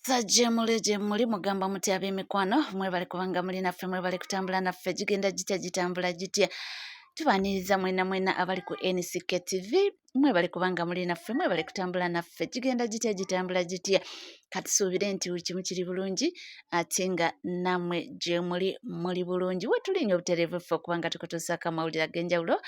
Gye muli mugamba muti ab'emikwano mwebale kubanga muli naffe mwebale kutambula naffe gigenda gitambula gitya tubaniriza mwena abali ku NCK TV mwebale kubanga muli naffe mwebale kutambula naffe gigenda gitambula gitya katusuubire nti kimu kiri bulungi ate nga nammwe gye muli bulungi wetulinya obutereevu ffe kubanga tukutuusaako amawulire ag'enjawulo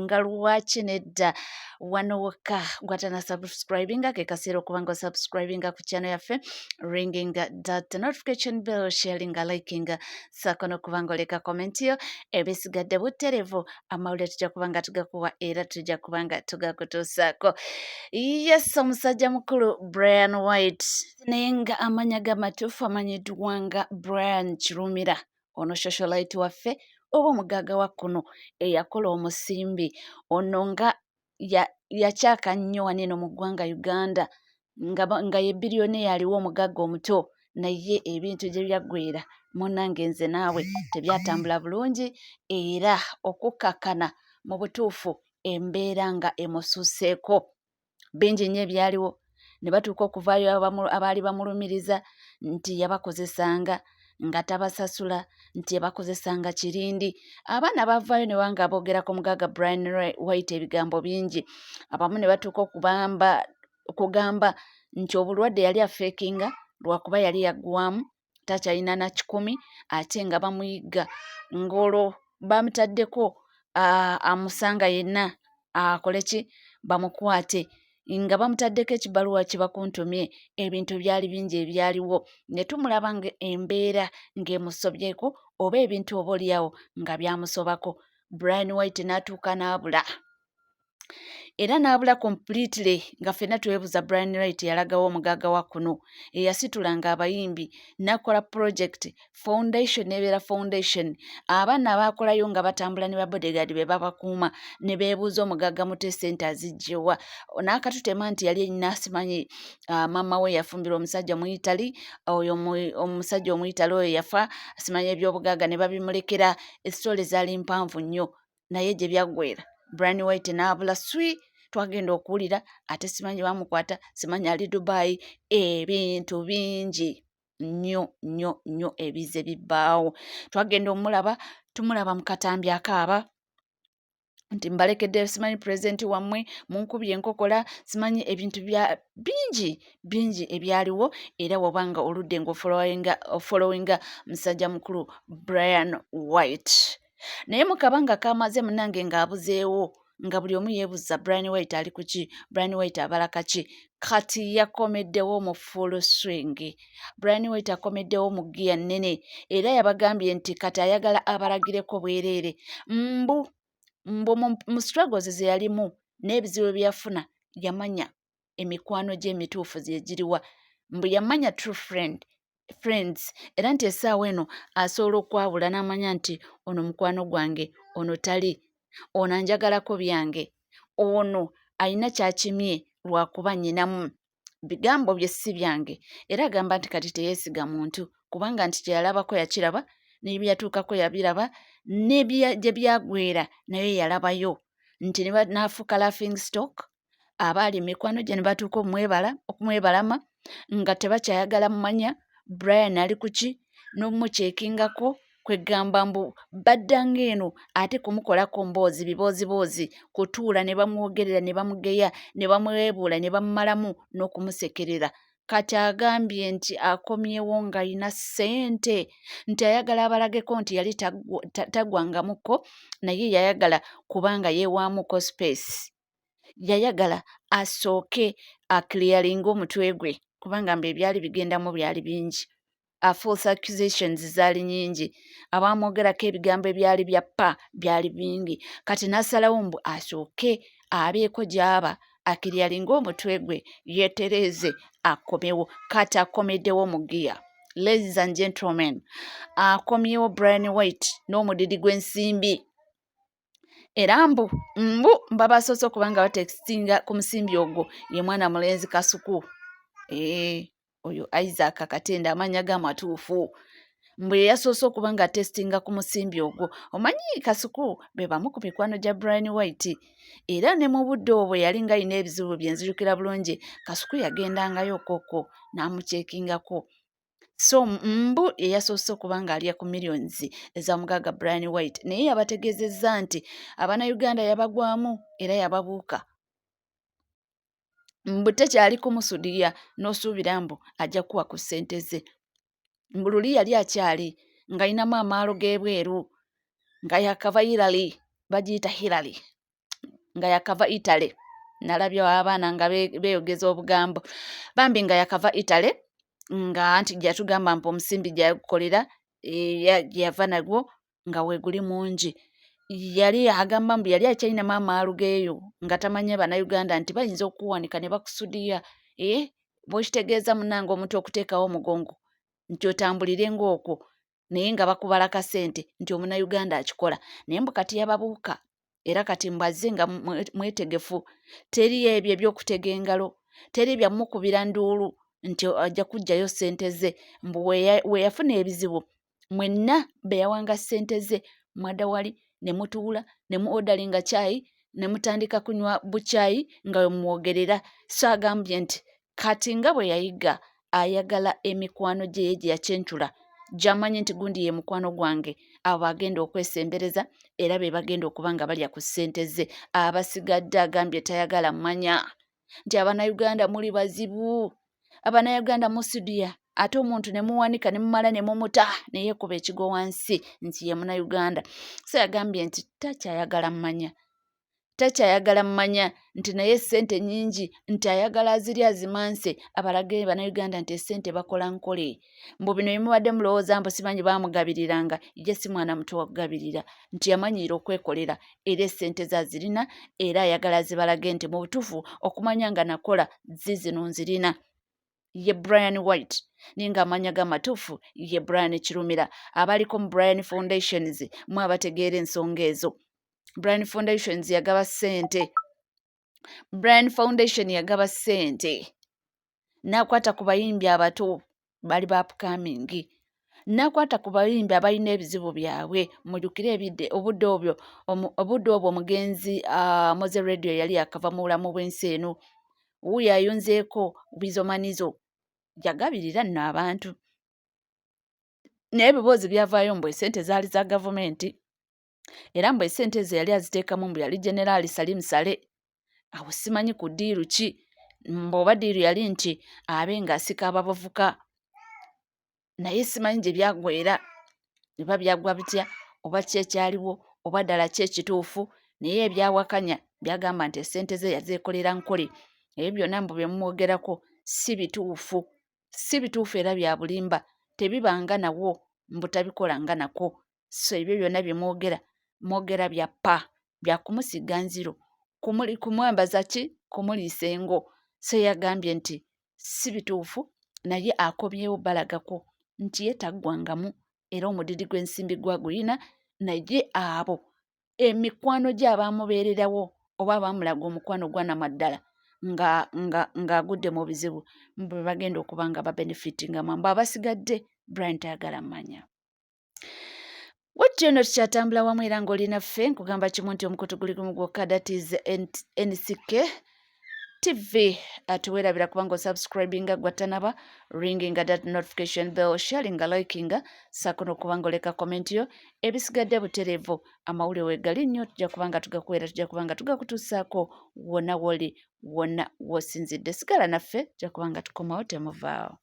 nga lwaki nedda wano wokka gwatana subscribinga ke kaseera okubanga osubscribinga ku channel yaffe ringing that notification bell sharing liking saako n'okubanga oleka comment yo ebisigadde butereevu amawulire tujja kubanga tugakuwa era tujja kubanga tugakutuusaako. Yes, omusajja mukulu Bryan White naye nga amanya gamatuufu amanyiddwa nga Bryan Kirumira ono socialite waffe oba omugaga wa kuno eyakola omusimbi ono nga yakyaka nnyo waneno mu ggwanga Uganda nga ye biliyone aliwo omugaga omuto naye ebintu gye byaggweera munnange nze naawe tebyatambula bulungi era okukkakana mu butuufu embeera nga emusuuseeko bingi nnyo ebyaliwo ne batuuka okuvaayo abaali bamulumiriza nti yabakozesanga nga tabasasula nti yabakozesanga kirindi. Abaana bavaayo ne wanga boogerako omugaga Bryan White ebigambo bingi abamu ne batuuka okugamba nti obulwadde yali afeekinga lwakuba yali yaggwamu takyalina na 10 ate nga bamuyigga ng'olwo bamutaddeko amusanga yenna akole ki bamukwate nga bamutaddeko ekibaluwa kibakuntumye ebintu byali bingi ebyaliwo ne tumulaba nga embeera ng'emusobyeko oba ebintu oba oliawo nga byamusobako. Bryan White n'atuuka n'abula era n'abula completely nga ffenna twebuuza Bryan White yalagawo omugaga wa kuno eyasitulanga abayimbi n'akola project foundation nebeera foundation abaana baakolayo nga batambula ne babodyguard be babakuuma ne beebuuza omugaga mute Sente azijjewa n'akatutema nti yali nasimanyi maama we yafumbirwa omusajja mu Italy oyo omusajja omuyitali oyo yafa simanyi ebyobugaga ne babimulekera esitole zaali mpanvu nnyo naye gye byaggweera Bryan White n'abula twagenda okuwulira ate simanyi bamukwata simanyi ali Dubai ebintu bingi nnyo ebize bibbaawo twagenda omulaba tumulaba mu katambi akaaba nti mbalekedde simanyi pulezidenti wammwe munkubye enkokola simanyi ebintu bya bingi ebyaliwo era wabanga oludde ng'ofollowinga musajja mukulu Bryan White naye mukabanga kamaze munange ng'abuzeewo nga buli omu yeebuuza Bryan White ali ku ki Bryan White abalaka ki kati yakomeddewo mu full swing. Bryan White akomeddewo mu giya nnene era yabagambye nti kati ayagala abalagireko bwereere mbu mu struggles ze yalimu n'ebizibu byafuna yamanya emikwano gye emituufu gye giriwa mbu yamanya true friends era nti essaawa eno asobola okwabula n'amanya nti ono mukwano gwange ono tali ono anjagalako byange ono alina kyakimye lwakuba nnyinamu bigambo bye si byange era agamba nti kati teyeesiga muntu kubanga nti kyeyalabako yakiraba n'ebyatuukako yabiraba gye byagwera naye yalabayo nti n'afuuka laughing stock abaali mikwano gye ne batuuka okumwebalama nga tebakyayagala mumanya Bryan ali ku ki n'omumukyekingako kwegamba mbu baddanga eno ate kumukolako mboozi biboozi kutuula ne bamwogerera ne bamugeya ne bamwebuula ne bamumalamu n'okumusekerera kati agambye nti akomyewo ng'alina ssente nti ayagala abalageko nti yali taggwangamuko naye yayagala kubanga yeewaamuko space yayagala asooke akiliyalinga omutwe gwe kubanga mbu ebyali bigendamu byali bingi false accusations zaali nyingi abamwogerako ebigambo ebyali bya ppa byali bingi kati n'asalawo mbu asooke abeeko gy'aba akiryalinga omutwe gwe yeetereeze akomewo kati akomeddewo mu giya. Ladies and gentlemen, akomyewo Bryan White n'omudidi gw'ensimbi era mbu babasoose okubanga batekisinga ku musimbi ogwo ye mwana mulenzi Kasuku oyo Isaac Katenda amanya g'amatuufu mbwe yasoose okuba nga testinga ku musimbi ogwo. Omanyi Kasuku be bamu ku mikwano gya Bryan White era ne mu budde obwo yali nga alina ebizibu bye nzijukira bulungi. Kasuku yagendangayo okoko n'amukyekingako. So mbu eyasoose okuba nga alya ku millions eza Omugaga Bryan White naye yabategeezezza nti Abannayuganda yabagwamu era yababuuka. Mbu tekyali kumusudiya n'osuubira mbu ajja kuwa ku ssente ze. Mbu luli yali akyali ng'alinamu amaalo g'ebweru nga yakava Hillary, bagiyita Hillary, nga yakava Italy. Nalabye Abana nga beeyogeza obugambo bambi nga yakava Italy nga anti gyatugamba mpu omusimbi gyagukolera yava nagwo nga weeguli mungi. Yali agamba mbu yali akyalinamu amaalo geeyo nga tamanye Bannayuganda nti bayinza okuwanika ne bakusudiya. Bw'okitegeeza munnange omuntu okuteekawo omugongo nti otambulire ng'okwo naye nga bakubala kasente nti Omunnayuganda akikola. Naye mbu kati yababuuka era kati mbazze nga mwetegefu. Teri ebyo eby'okutega engalo, teri byamukubira nduulu nti ajja kuggyayo ssente ze. Mbu we yafuna ebizibu mwenna be yawanga ssente ze mwadda wali ne mutuula ne mu odalinga caayi ne mutandika kunywa bucaayi nga we mwogerera. So agambye nti kati nga bwe yayiga ayagala emikwano gye gye yakyencula gy'amanyi nti gundi ye mukwano gwange abo agenda okwesembereza era be bagenda okuba nga balya ku ssente ze. Abasigadde agambye tayagala mmanya nti Abannayuganda muli bazibu, Abannayuganda musidiya ate omuntu ne muwanika ne mumala ne mumuta ne yeekuba ekigo wansi nti ye Munnayuganda. So yagambye nti takyayagala mmanya nti naye ssente nnyingi nti ayagala azirya azimanse abalage Bannayuganda nti essente bakola nkole. Mbu bino bye mubadde mulowooza mbu simanyi baamugabiriranga, ye si mwana muto wakugabirira nti yamanyiira okwekolera era essente ze azirina era ayagala azibalage nti mu butuufu okumanya nga nakola zizino nzirina. Ye Bryan White ninga amanya g'amatuufu ye Bryan Kirumira. Abaliko mu Bryan Foundations mwe abategeera ensonga ezo. Bryan Foundations yagaba ssente. Bryan Foundation yagaba ssente. N'akwata ku bayimbi abato bali ba upcoming. N'akwata ku bayimbi abalina ebizibu byabwe. Mujjukire obudde obwo omugenzi Moze Radio yali akava mu bulamu bw'ensi eno. Wuuyo ayunzeeko bizomanizo yagabirira nno abantu. Naye ebiboozi byavaayo mbu essente zaali za gavumenti era mbu essente ze yali aziteekamu mbu yali General Salim Sale. Awo simanyi ku ddiiru ki, mbu oba ddiiru yali nti abe ng'asika abavubuka. Naye simanyi gye byagwera oba byagwa bitya oba ki ekyaliwo oba ddala ki ekituufu, naye ebyawakanya byagamba nti essente ze yazeekolera nkole. Ebyo byonna mbu bye mumwogerako si bituufu, si bituufu era bya bulimba. Tebibanga nawo mbu tabikola nga nako. So ebyo byonna bye mwogera bya ppa bya kumusiga nziro, kumwambaza ki, kumuliisa engo. So yagambye nti si bituufu naye akomyewo balagako nti ye taggwangamu era omudidi gw'ensimbi gwaguyina. Naye abo emikwano gye abaamubeererawo oba abaamulaga omukwano gwa namaddala ng'agudde mu bizibu mbu bagenda okuba nga babenefitinga mbu abasigadde Bryan tayagala mmanya. Wajja eno tukyatambula wamu era ng'olinaffe nkugamba kimu nti omukutu guli gumu gwokka, that is NCK TV. Tuweerabira kubanga osubscribinga gwatanaba, ringinga that notification bell, sharinga, likinga, saako n'okubanga oleka comment yo. Ebisigadde butereevu amawulire weegali nnyo tujja kubanga tugakuweera, tujja kubanga tugakutuusaako wonna w'oli, wonna w'osinzidde. Sigala naffe tujja kubanga tukomawo temuvaawo.